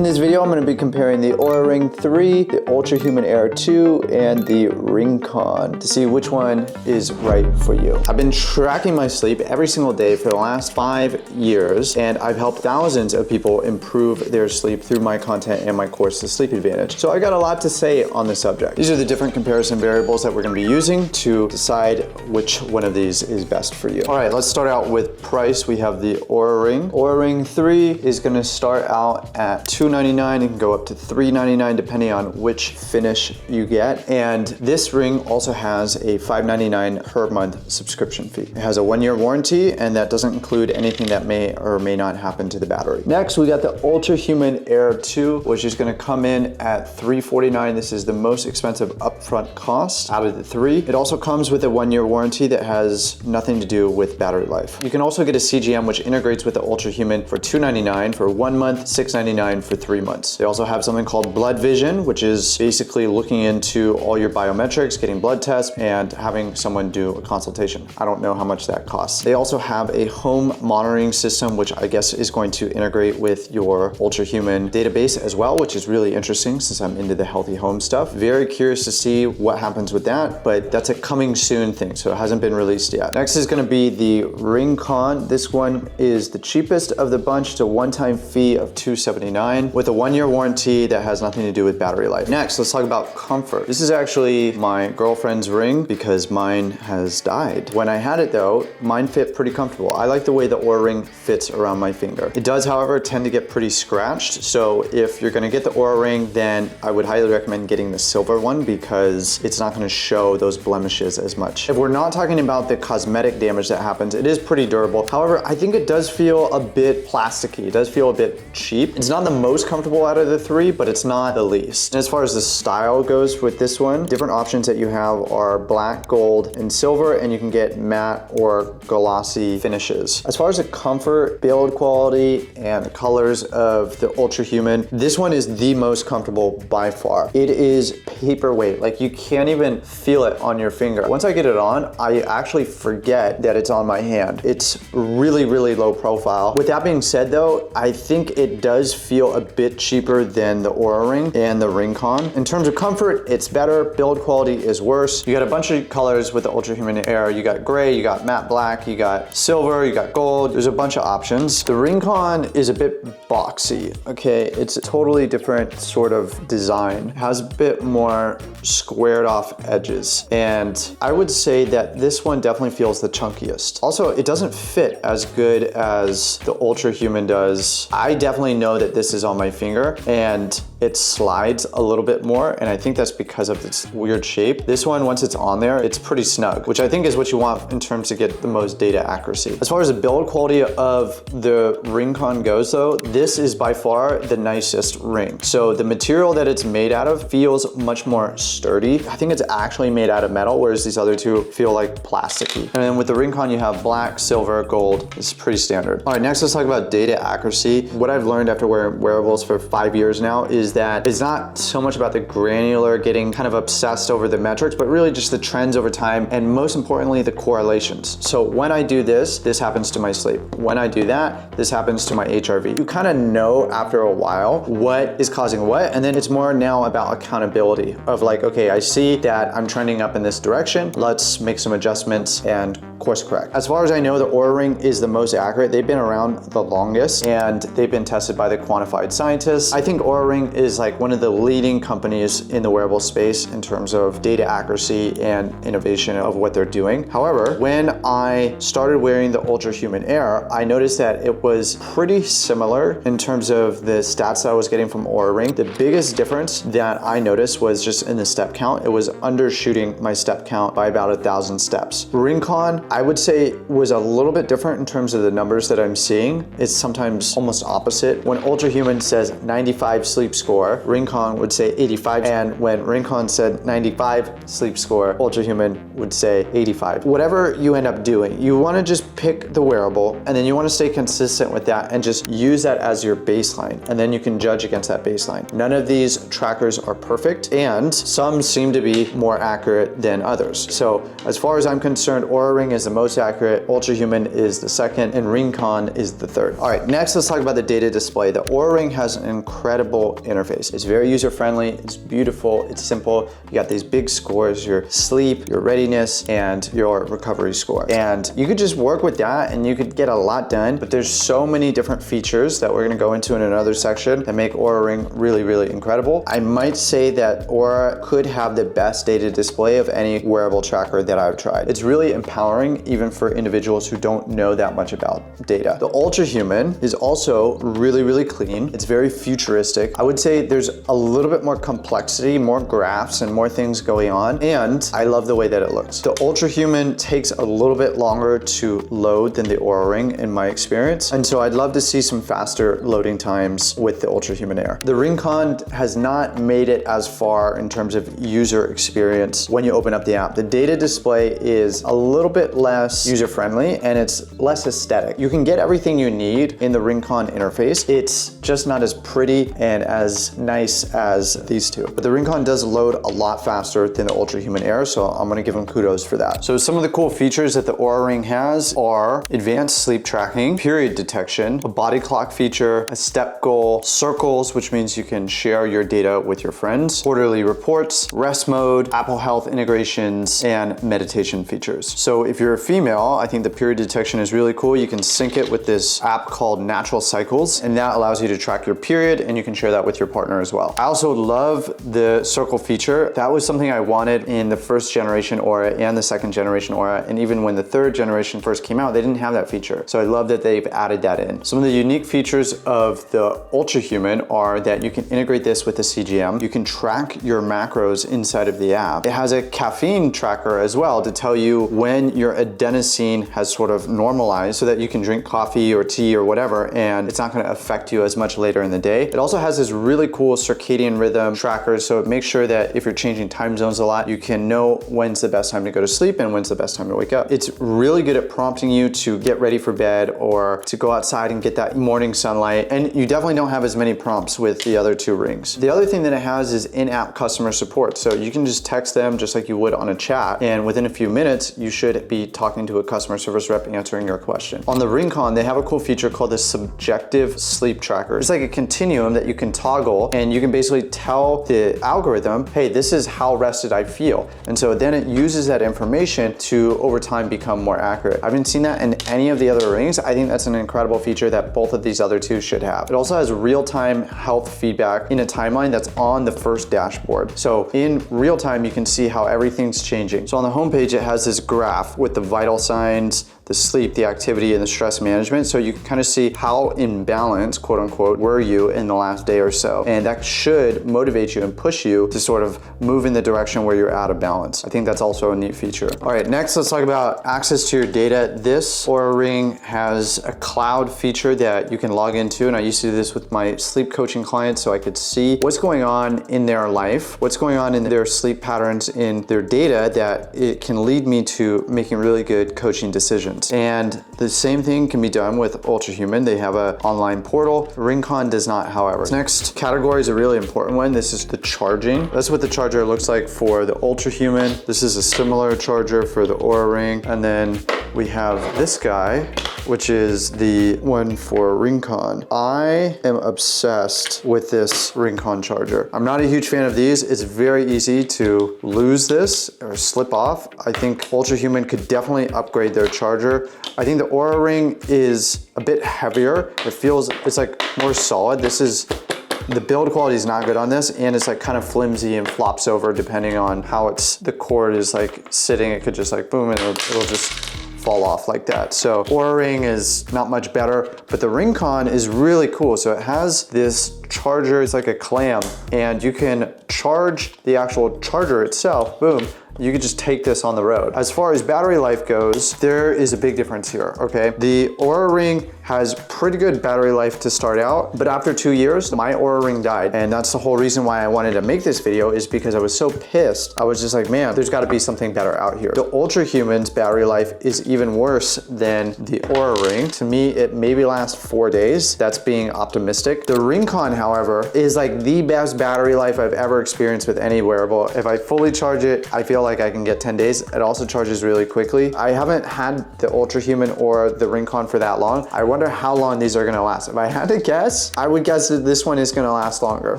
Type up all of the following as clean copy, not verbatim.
In this video, I'm going to be comparing the Oura Ring 3, the Ultrahuman Air 2, and the Ring Conn to see which one is right for you. I've been tracking my sleep every single day for the last 5 years, and I've helped thousands of people improve their sleep through my content and my course, The Sleep Advantage. So I got a lot to say on the subject. These are the different comparison variables that we're going to be using to decide which one of these is best for you. All right, let's start out with price. We have the Oura Ring. Oura Ring 3 is going to start out at $299. It can go up to $399 depending on which finish you get. And this ring also has a $5.99 per month subscription fee. It has a 1-year warranty, and that doesn't include anything that may or may not happen to the battery. Next, we got the Ultrahuman Air 2, which is going to come in at $349. This is the most expensive upfront cost out of the three. It also comes with a 1-year warranty that has nothing to do with battery life. You can also get a CGM which integrates with the Ultrahuman for $299 for 1 month, $699 for 3 months. They also have something called Blood Vision, which is basically looking into all your biometrics, getting blood tests, and having someone do a consultation. I don't know how much that costs. They also have a home monitoring system, which I guess is going to integrate with your Ultrahuman database as well, which is really interesting since I'm into the healthy home stuff. Very curious to see what happens with that, but that's a coming soon thing, so it hasn't been released yet. Next is going to be the Ring Conn. This one is the cheapest of the bunch. It's a one-time fee of $279 with a 1-year warranty that has nothing to do with battery life. Next, let's talk about comfort. This is actually my girlfriend's ring because mine has died. When I had it though, mine fit pretty comfortable. I like the way the Oura Ring fits around my finger. It does, however, tend to get pretty scratched. So if you're gonna get the Oura Ring, then I would highly recommend getting the silver one because it's not gonna show those blemishes as much. If we're not talking about the cosmetic damage that happens, it is pretty durable. However, I think it does feel a bit plasticky. It does feel a bit cheap. It's not the most comfortable out of the three, but it's not the least. And as far as the style goes with this one, different options that you have are black, gold, and silver, and you can get matte or glossy finishes. As far as the comfort, build quality, and the colors of the Ultrahuman, this one is the most comfortable by far. It is paperweight. Like, you can't even feel it on your finger. Once I get it on, I actually forget that it's on my hand. It's really, really low profile. With that being said though, I think it does feel a bit cheaper than the Oura Ring and the Ring Conn. In terms of comfort, it's better. Build quality is worse. You got a bunch of colors with the Ultrahuman Air. You got gray, you got matte black, you got silver, you got gold. There's a bunch of options. The Ring Conn is a bit boxy, okay? It's a totally different sort of design. It has a bit more squared off edges. And I would say that this one definitely feels the chunkiest. Also, it doesn't fit as good as the Ultrahuman does. I definitely know that this is on my finger and it slides a little bit more, and I think that's because of its weird shape. This one, once it's on there, it's pretty snug, which I think is what you want in terms to get the most data accuracy. As far as the build quality of the Ring Conn goes though, this is by far the nicest ring. So the material that it's made out of feels much more sturdy. I think it's actually made out of metal, whereas these other two feel like plasticky. And then with the Ring Conn, you have black, silver, gold. It's pretty standard. All right, next let's talk about data accuracy. What I've learned after wearing wearables for 5 years now is that it's not so much about the granular getting kind of obsessed over the metrics, but really just the trends over time, and most importantly, the correlations. So when I do this, this happens to my sleep. When I do that, this happens to my HRV. You kind of know after a while what is causing what, and then it's more now about accountability of like, okay, I see that I'm trending up in this direction. Let's make some adjustments and course correct. As far as I know, the Oura Ring is the most accurate. They've been around the longest and they've been tested by the quantified scientists. I think Oura Ring is like one of the leading companies in the wearable space in terms of data accuracy and innovation of what they're doing. However, when I started wearing the Ultrahuman Air, I noticed that it was pretty similar in terms of the stats that I was getting from Oura Ring. The biggest difference that I noticed was just in the step count. It was undershooting my step count by about 1,000 steps. Ring Conn, I would say, was a little bit different in terms of the numbers that I'm seeing. It's sometimes almost opposite. When Ultrahuman says 95 sleep score, Ring Conn would say 85. And when Ring Conn said 95 sleep score, Ultrahuman would say 85. Whatever you end up doing, you want to just pick the wearable and then you want to stay consistent with that and just use that as your baseline. And then you can judge against that baseline. None of these trackers are perfect and some seem to be more accurate than others. So as far as I'm concerned, Oura Ring is is the most accurate, Ultrahuman is the second, and Ring Conn is the third. All right, next let's talk about the data display. The Oura Ring has an incredible interface. It's very user-friendly, it's beautiful, it's simple. You got these big scores, your sleep, your readiness, and your recovery score. And you could just work with that and you could get a lot done, but there's so many different features that we're gonna go into in another section that make Oura Ring really, really incredible. I might say that Oura could have the best data display of any wearable tracker that I've tried. It's really empowering even for individuals who don't know that much about data. The Ultrahuman is also really, really clean. It's very futuristic. I would say there's a little bit more complexity, more graphs and more things going on, and I love the way that it looks. The Ultrahuman takes a little bit longer to load than the Oura Ring in my experience, and so I'd love to see some faster loading times with the Ultrahuman Air. The Ring Conn has not made it as far in terms of user experience when you open up the app. The data display is a little bit less user-friendly and it's less aesthetic. You can get everything you need in the Ring Conn interface. It's just not as pretty and as nice as these two. But the Ring Conn does load a lot faster than the Ultrahuman Air, so I'm gonna give them kudos for that. So some of the cool features that the Oura Ring has are advanced sleep tracking, period detection, a body clock feature, a step goal, circles, which means you can share your data with your friends, quarterly reports, rest mode, Apple Health integrations, and meditation features. So if you're a female, I think the period detection is really cool. You can sync it with this app called Natural Cycles, and that allows you to track your period, and you can share that with your partner as well. I also love the circle feature. That was something I wanted in the first generation Oura and the second generation Oura, and even when the third generation first came out, they didn't have that feature. So I love that they've added that in. Some of the unique features of the Ultrahuman are that you can integrate this with the CGM. You can track your macros inside of the app. It has a caffeine tracker as well to tell you when your adenosine has sort of normalized so that you can drink coffee or tea or whatever, and it's not gonna affect you as much later in the day. It also has this really cool circadian rhythm tracker, so it makes sure that if you're changing time zones a lot, you can know when's the best time to go to sleep and when's the best time to wake up. It's really good at prompting you to get ready for bed or to go outside and get that morning sunlight, and you definitely don't have as many prompts with the other two rings. The other thing that it has is in-app customer support, so you can just text them just like you would on a chat, and within a few minutes, you should be talking to a customer service rep answering your question. On the Ring Conn, they have a cool feature called the subjective sleep tracker. It's like a continuum that you can toggle, and you can basically tell the algorithm, hey, this is how rested I feel. And so then it uses that information to over time become more accurate. I haven't seen that in any of the other rings. I think that's an incredible feature that both of these other two should have. It also has real-time health feedback in a timeline that's on the first dashboard. So in real time, you can see how everything's changing. So on the homepage, it has this graph with the vital signs, the sleep, the activity, and the stress management. So you can kind of see how in balance, quote unquote, were you in the last day or so. And that should motivate you and push you to sort of move in the direction where you're out of balance. I think that's also a neat feature. All right, next let's talk about access to your data. This Oura Ring has a cloud feature that you can log into, and I used to do this with my sleep coaching clients so I could see what's going on in their life, what's going on in their sleep patterns, in their data, that it can lead me to making really good coaching decisions. And the same thing can be done with Ultrahuman. They have an online portal. Ring Conn does not, however. This next category is a really important one. This is the charging. That's what the charger looks like for the Ultrahuman. This is a similar charger for the Oura Ring. And then we have this guy, which is the one for Ring Conn. I am obsessed with this Ring Conn charger. I'm not a huge fan of these. It's very easy to lose this or slip off. I think Ultrahuman could definitely upgrade their charger. I think the Oura Ring is a bit heavier. It's like more solid. The build quality is not good on this, and it's like kind of flimsy and flops over depending on how the cord is like sitting. It could just like boom, and it'll just fall off like that. So Oura Ring is not much better, but the Ring Conn is really cool. So it has this charger, it's like a clam, and you can charge the actual charger itself, boom. You could just take this on the road. As far as battery life goes, there is a big difference here, okay? The Oura Ring has pretty good battery life to start out, but after 2 years, my Oura Ring died. And that's the whole reason why I wanted to make this video, is because I was so pissed. I was just like, man, there's gotta be something better out here. The Ultrahuman's battery life is even worse than the Oura Ring. To me, it maybe lasts 4 days. That's being optimistic. The Ring Conn, however, is like the best battery life I've ever experienced with any wearable. If I fully charge it, I feel like like I can get 10 days. It also charges really quickly. I haven't had the Ultrahuman or the Ring Conn for that long. I wonder how long these are gonna last. If I had to guess, I would guess that this one is gonna last longer.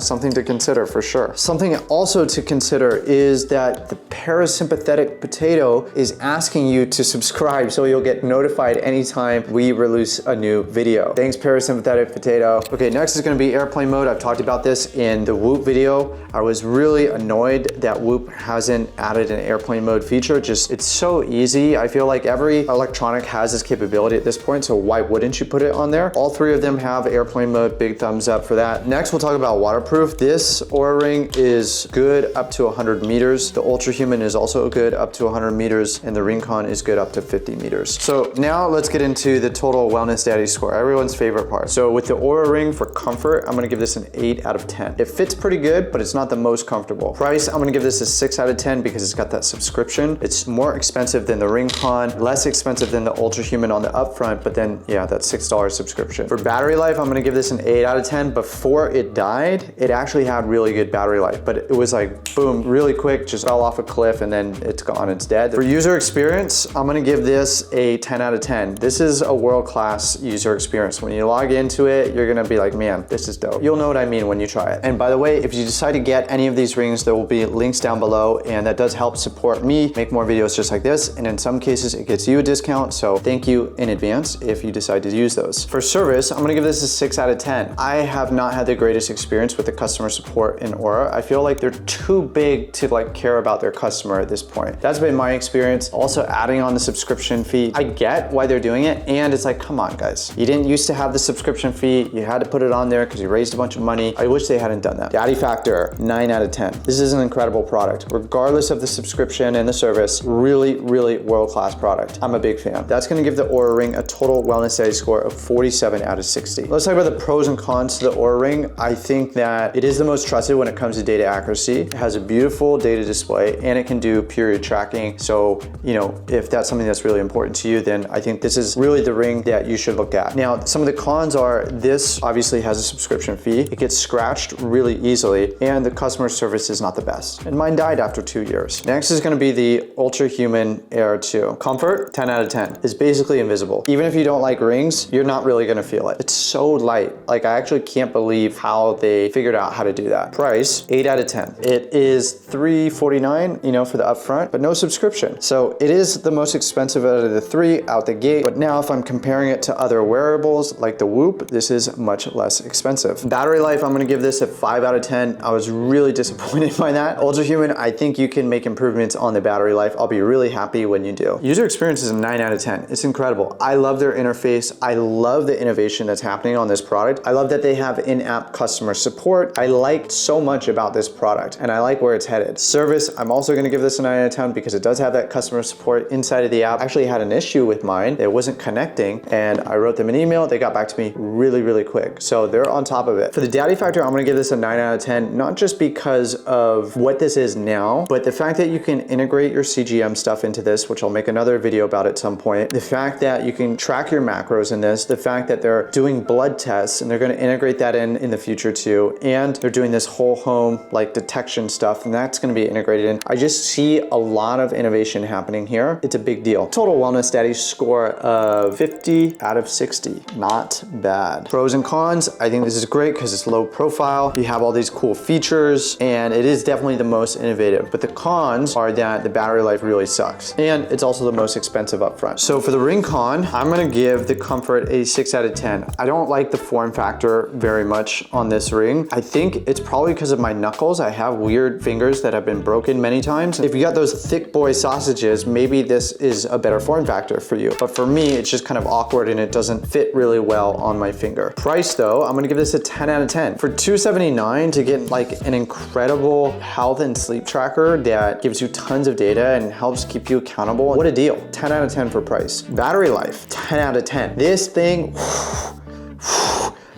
Something to consider for sure. Something also to consider is that the parasympathetic potato is asking you to subscribe so you'll get notified anytime we release a new video. Thanks, parasympathetic potato. Okay, next is gonna be airplane mode. I've talked about this in the Whoop video. I was really annoyed that Whoop hasn't added an airplane mode feature. It's so easy. I feel like every electronic has this capability at this point, so why wouldn't you put it on there? All three of them have airplane mode. Big thumbs up for that. Next, we'll talk about waterproof. This Oura Ring is good up to 100 meters. The Ultrahuman is also good up to 100 meters, and the Ring Conn is good up to 50 meters. So now let's get into the total wellness daddy score, everyone's favorite part. So with the Oura Ring for comfort, I'm gonna give this an 8 out of 10. It fits pretty good, but it's not the most comfortable. Price, I'm gonna give this a 6 out of 10 because it's got that subscription. It's more expensive than the Ring Conn, less expensive than the Ultrahuman on the upfront, but then yeah, that $6 subscription. For battery life, I'm gonna give this an 8 out of 10. Before it died, it actually had really good battery life, but it was like, boom, really quick, just fell off a cliff and then it's gone, it's dead. For user experience, I'm gonna give this a 10 out of 10. This is a world-class user experience. When you log into it, you're gonna be like, man, this is dope. You'll know what I mean when you try it. And by the way, if you decide to get any of these rings, there will be links down below, and that does help support me make more videos just like this. And in some cases, it gets you a discount. So thank you in advance if you decide to use those. For service, I'm gonna give this a 6 out of 10. I have not had the greatest experience with the customer support in Oura. I feel like they're too big to like care about their customer at this point. That's been my experience. Also adding on the subscription fee. I get why they're doing it, and it's like, come on guys. You didn't used to have the subscription fee. You had to put it on there because you raised a bunch of money. I wish they hadn't done that. Daddy factor, 9 out of 10. This is an incredible product. Regardless of the subscription and the service, really, really world-class product. I'm a big fan. That's gonna give the Oura Ring a total wellness daddy score of 47 out of 60. Let's talk about the pros and cons to the Oura Ring. I think that it is the most trusted when it comes to data accuracy. It has a beautiful data display and it can do period tracking. So, you know, if that's something that's really important to you, then I think this is really the ring that you should look at. Now, some of the cons are this obviously has a subscription fee. It gets scratched really easily and the customer service is not the best. And mine died after 2 years. Next is gonna be the Ultrahuman Air 2. Comfort, 10 out of 10. It's basically invisible. Even if you don't like rings, you're not really gonna feel it. It's so light. Like I actually can't believe how they figured out how to do that. Price, 8 out of 10. It is $349, you know, for the upfront, but no subscription. So it is the most expensive out of the three out the gate. But now if I'm comparing it to other wearables like the Whoop, this is much less expensive. Battery life, I'm gonna give this a 5 out of 10. I was really disappointed by that. Ultrahuman, I think you can make improvements on the battery life. I'll be really happy when you do. User experience is a 9 out of 10. It's incredible. I love their interface. I love the innovation that's happening on this product. I love that they have in-app customer support. I like so much about this product and I like where it's headed. Service, I'm also gonna give this a 9 out of 10 because it does have that customer support inside of the app. I actually had an issue with mine. It wasn't connecting and I wrote them an email. They got back to me really, really quick. So they're on top of it. For the daddy factor, I'm gonna give this a 9 out of 10, not just because of what this is now, but the fact that you can integrate your CGM stuff into this, which I'll make another video about at some point. The fact that you can track your macros in this, the fact that they're doing blood tests and they're gonna integrate that in the future too. And they're doing this whole home like detection stuff and that's gonna be integrated in. I just see a lot of innovation happening here. It's a big deal. Total wellness daddy score of 50 out of 60. Not bad. Pros and cons, I think this is great because it's low profile. You have all these cool features and it is definitely the most innovative. But the cons are that the battery life really sucks. And it's also the most expensive upfront. So for the Ring Conn, I'm gonna give the comfort a 6 out of 10. I don't like the form factor very much on this ring. I think it's probably because of my knuckles. I have weird fingers that have been broken many times. If you got those thick boy sausages, maybe this is a better form factor for you. But for me, it's just kind of awkward and it doesn't fit really well on my finger. Price though, I'm gonna give this a 10 out of 10. For $279 to get like an incredible health and sleep tracker that gives you tons of data and helps keep you accountable, what a deal. 10 out of 10 for price. Battery life, 10 out of 10. This thing,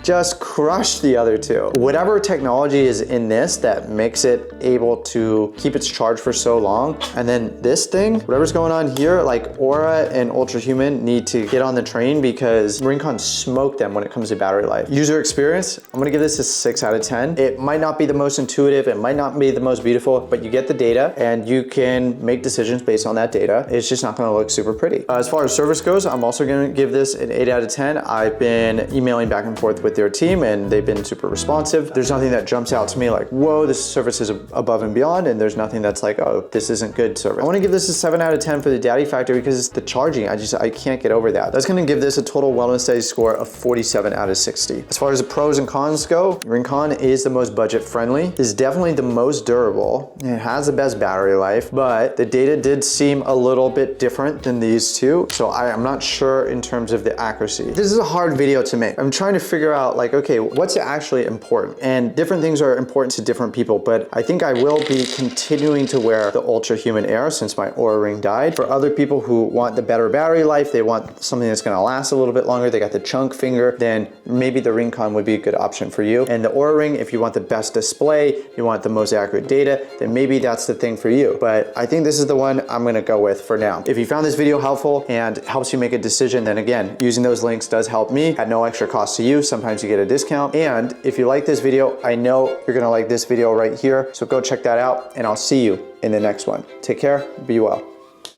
just crushed the other two. Whatever technology is in this that makes it able to keep its charge for so long, and then this thing, whatever's going on here, like Oura and Ultrahuman need to get on the train because Ring Conn smoked them when it comes to battery life. User experience, I'm gonna give this a 6 out of 10. It might not be the most intuitive, it might not be the most beautiful, but you get the data and you can make decisions based on that data. It's just not gonna look super pretty. As far as service goes, I'm also gonna give this an 8 out of 10. I've been emailing back and forth with their team and they've been super responsive. There's nothing that jumps out to me like, whoa, this service is above and beyond, and there's nothing that's like, oh, this isn't good service. I wanna give this a 7 out of 10 for the daddy factor because the charging, I can't get over that. That's gonna give this a total wellness study score of 47 out of 60. As far as the pros and cons go, Ring Conn is the most budget friendly, is definitely the most durable, it has the best battery life, but the data did seem a little bit different than these two, so I'm not sure in terms of the accuracy. This is a hard video to make. I'm trying to figure out like, okay, what's actually important? And different things are important to different people, but I think I will be continuing to wear the Ultrahuman Air since my Oura Ring died. For other people who want the better battery life, they want something that's gonna last a little bit longer, they got the chunk finger, then maybe the Ring Conn would be a good option for you. And the Oura Ring, if you want the best display, you want the most accurate data, then maybe that's the thing for you. But I think this is the one I'm gonna go with for now. If you found this video helpful and helps you make a decision, then again, using those links does help me at no extra cost to you. Sometimes you get a discount. And if you like this video, I know you're gonna like this video right here. So go check that out and I'll see you in the next one. Take care, be well.